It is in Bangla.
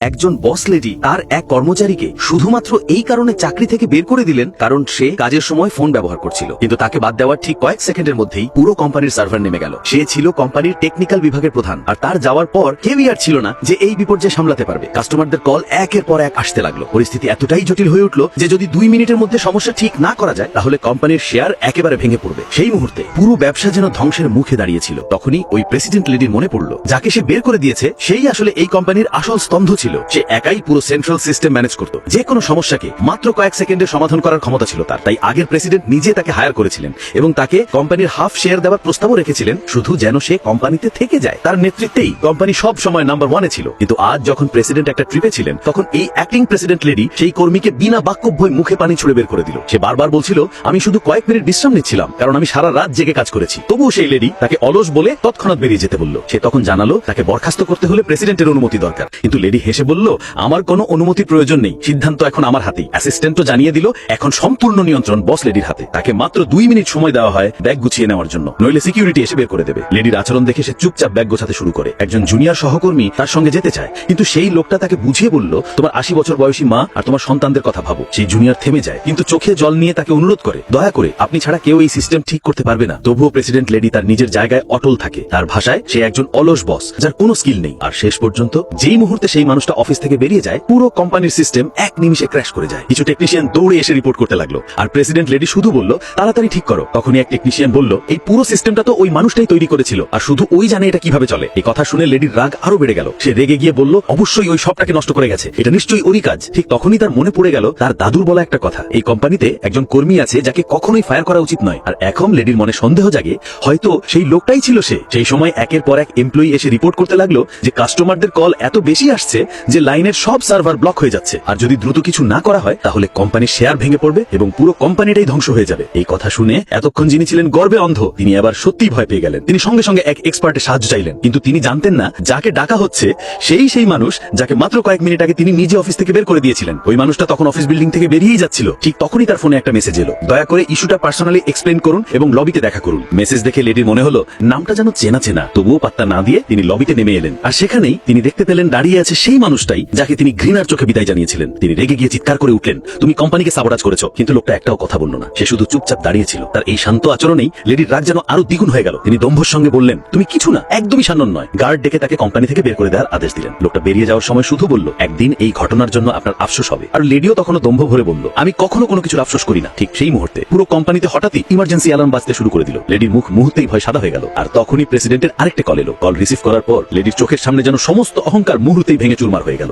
একজন বস লেডি তার এক কর্মচারীকে শুধুমাত্র এই কারণে চাকরি থেকে বের করে দিলেন কারণ সে কাজের সময় ফোন ব্যবহার করছিল। কিন্তু তাকে বাদ দেওয়ার ঠিক কয়েক সেকেন্ডের মধ্যেই পুরো কোম্পানির সার্ভার নেমে গেল। সে ছিল কোম্পানির টেকনিক্যাল বিভাগের প্রধান, আর তার যাওয়ার পর কেউই আর ছিল না যে এই বিপর্যয় সামলাতে পারবে। কাস্টমারদের কল একের পর এক আসতে লাগলো। পরিস্থিতি এতটাই জটিল হয়ে উঠলো যে যদি 2 মিনিটের মধ্যে সমস্যা ঠিক না করা যায় তাহলে কোম্পানির শেয়ার একেবারে ভেঙে পড়বে। সেই মুহূর্তে পুরো ব্যবসা যেন ধ্বংসের মুখে দাঁড়িয়েছিল। তখনই ওই প্রেসিডেন্ট লেডির মনে পড়লো যাকে সে বের করে দিয়েছে সেই আসলে এই কোম্পানির আসল স্তম্ভ ছিল। সে একাই পুরো সেন্ট্রাল সিস্টেম ম্যানেজ করত। যে কোনো সমস্যাকে মাত্র কয়েক সেকেন্ডে সমাধান করার ক্ষমতা ছিল তার। তাই আগের প্রেসিডেন্ট নিজে তাকে হায়ার করেছিলেন এবং তাকে কোম্পানির হাফ শেয়ার দেওয়ার প্রস্তাবও রেখেছিলেন, শুধু যেন সে কোম্পানিতে থেকে যায়। তার নেতৃত্বেই কোম্পানি সব সময় নাম্বার 1-এ ছিল। কিন্তু আজ যখন প্রেসিডেন্ট একটা ট্রিপে ছিলেন তখন এই অ্যাক্টিং প্রেসিডেন্ট লেডি সেই কর্মীকে বিনা বাক্যভয় মুখে পানি ছুড়ে বের করে দিল। সে বারবার বলছিল, আমি শুধু কয়েক মিনিট বিশ্রাম নিচ্ছিলাম কারণ আমি সারা রাত জেগে কাজ করেছি। তবুও সেই লেডি তাকে অলস বলে তৎক্ষণাৎ বেরিয়ে যেতে বলল। সে তখন জানালো তাকে বরখাস্ত করতে হলে প্রেসিডেন্টের অনুমতি দরকার। কিন্তু লেডি হেসে বলল, আমার কোনো অনুমতির প্রয়োজন নেই, সিদ্ধান্ত এখন আমার হাতেই। অ্যাসিস্ট্যান্টও জানিয়ে দিল এখন সম্পূর্ণ নিয়ন্ত্রণ বস লেডির হাতে। তাকে মাত্র 2 মিনিট সময় দেওয়া হয় ব্যাগ গুছিয়ে নেওয়ার জন্য, নইলে সিকিউরিটি এসে বের করে দেবে। লেডির আচরণ দেখে সে চুপচাপ ব্যাগ গোছাতে শুরু করে। একজন জুনিয়র সহকর্মী তার সঙ্গে যেতে চায়, কিন্তু সেই লোকটা তাকে বুঝিয়ে বলল, তোমার 80 বছর বয়সী মা আর তোমার সন্তানদের কথা ভাবো। সেই জুনিয়র থেমে যায়, কিন্তু চোখে জল নিয়ে তাকে অনুরোধ করে, দয়া করে আপনি ছাড়া কেউ এই সিস্টেম ঠিক করতে পারবে না। তবুও প্রেসিডেন্ট লেডি তার নিজের জায়গায় অটল থাকে। তার ভাষায় সে একজন অলস বস যার কোনো স্কিল নেই। আর শেষ পর্যন্ত যেই মুহূর্তে সেই মানুষটা অফিস থেকে বেরিয়ে যায় পুরো কোম্পানির সিস্টেম এক নিমিষে ক্র্যাশ করে যায়। কিছু টেকনিশিয়ান দৌড়ে এসে রিপোর্ট করতে লাগলো, আর প্রেসিডেন্ট লেডি শুধু বলল, তাড়াতাড়ি ঠিক করো। তখনই এক টেকনিশিয়ান বলল, এই পুরো সিস্টেমটা তো ওই মানুষটাই তৈরি করেছিল, আর শুধু ওই জানে এটা কিভাবে চলে। এই কথা শুনে লেডির রাগ আরো বেড়ে গেল। সে রেগে গিয়ে বলল, অবশ্যই ওই সবটাকে নষ্ট করে গেছে, এটা নিশ্চয়ই ওরই কাজ। ঠিক তখনই তার মনে পড়ে গেল তার দাদুর বলা একটা কথা, এই কোম্পানিতে একজন কর্মী আছে যাকে কখনোই ফায়ার করা উচিত নয়। আর এখন লেডির মনে সন্দেহ জাগে, হয়তো সেই লোকটাই ছিল সে। সেই সময় একের পর এক এমপ্লয়ি এসে রিপোর্ট করতে লাগলো যে কাস্টমারদের কল এত বেশি আসছে যে লাইনের সব সার্ভার ব্লক হয়ে যাচ্ছে, আর যদি দ্রুত কিছু না করা হয় তাহলে কোম্পানির শেয়ার ভেঙে পড়বে এবং পুরো কোম্পানিটাই ধ্বংস হয়ে যাবে। এই কথা শুনে এতক্ষণ যিনি ছিলেন গর্বে অন্ধ, তিনি এবার সত্যি ভয় পেয়ে গেলেন। তিনি সঙ্গে সঙ্গে এক এক্সপার্টের সাহায্য চাইলেন, কিন্তু তিনি জানতেন না যাকে ডাকা হচ্ছে সেই মানুষ যাকে মাত্র কয়েক মিনিট আগে তিনি নিজে অফিস থেকে বের করে দিয়েছিলেন। ওই মানুষটা তখন অফিস বিল্ডিং থেকে বেরিয়েই যাচ্ছিল। ঠিক তখনই তার ফোনে একটা মেসেজ এলো, দয়া করে ইস্যুটা পার্সোনালি এক্সপ্লেইন করুন এবং লবিতে দেখা করুন। মেসেজ দেখে লেডির মনে হলো নামটা যেন চেনা চেনা, তবুও পাত্তা না দিয়ে তিনি লবিতে নেমে এলেন। আর সেখানেই তিনি দেখতে পেলেন দাঁড়িয়ে আছে সেই মানুষটাই যাকে তিনি ঘৃণার চোখে বিদায় জানিয়েছিলেন। তিনি রেগে গিয়ে চিৎকার করে উঠলেন, তুমি কোম্পানিকে সাবোটাজ করেছো। কিন্তু লোকটা একটাও কথা বলল না, সে শুধু চুপচাপ দাঁড়িয়ে ছিল। তার এই শান্ত আচরণেই লেডির রাগ যেন আরো দ্বিগুণ হয়ে গেল। তিনি দম্ভের সঙ্গে বললেন, তুমি কিছু না, একদমই সানন নয়। গার্ড ডেকে তাকে কোম্পানি থেকে বের করে দেওয়ার আদেশ দিলেন। লোকটা বেরিয়ে যাওয়ার সময় শুধু বলল, একদিন এই ঘটনার জন্য আপনার আফসোস হবে। আর লেডিও তখনও দম্ভ ভরে বলল, আমি কখনো কোনো কিছুর আফসোস করি না। ঠিক সেই মুহূর্তে পুরো কোম্পানিতে হঠাৎই ইমার্জেন্সি অ্যালার্ম বাজতে শুরু করে দিল। লেডির মুখ মুহূর্তেই ভয় সাদা হয়ে গেল। আর তখনই প্রেসিডেন্টের আরেকটা কল এলো। কল রিসিভ করার পর লেডির চোখের সামনে যেন সমস্ত অহংকার মুহূর্তেই ভেঙে চুরমার হয়ে গেল।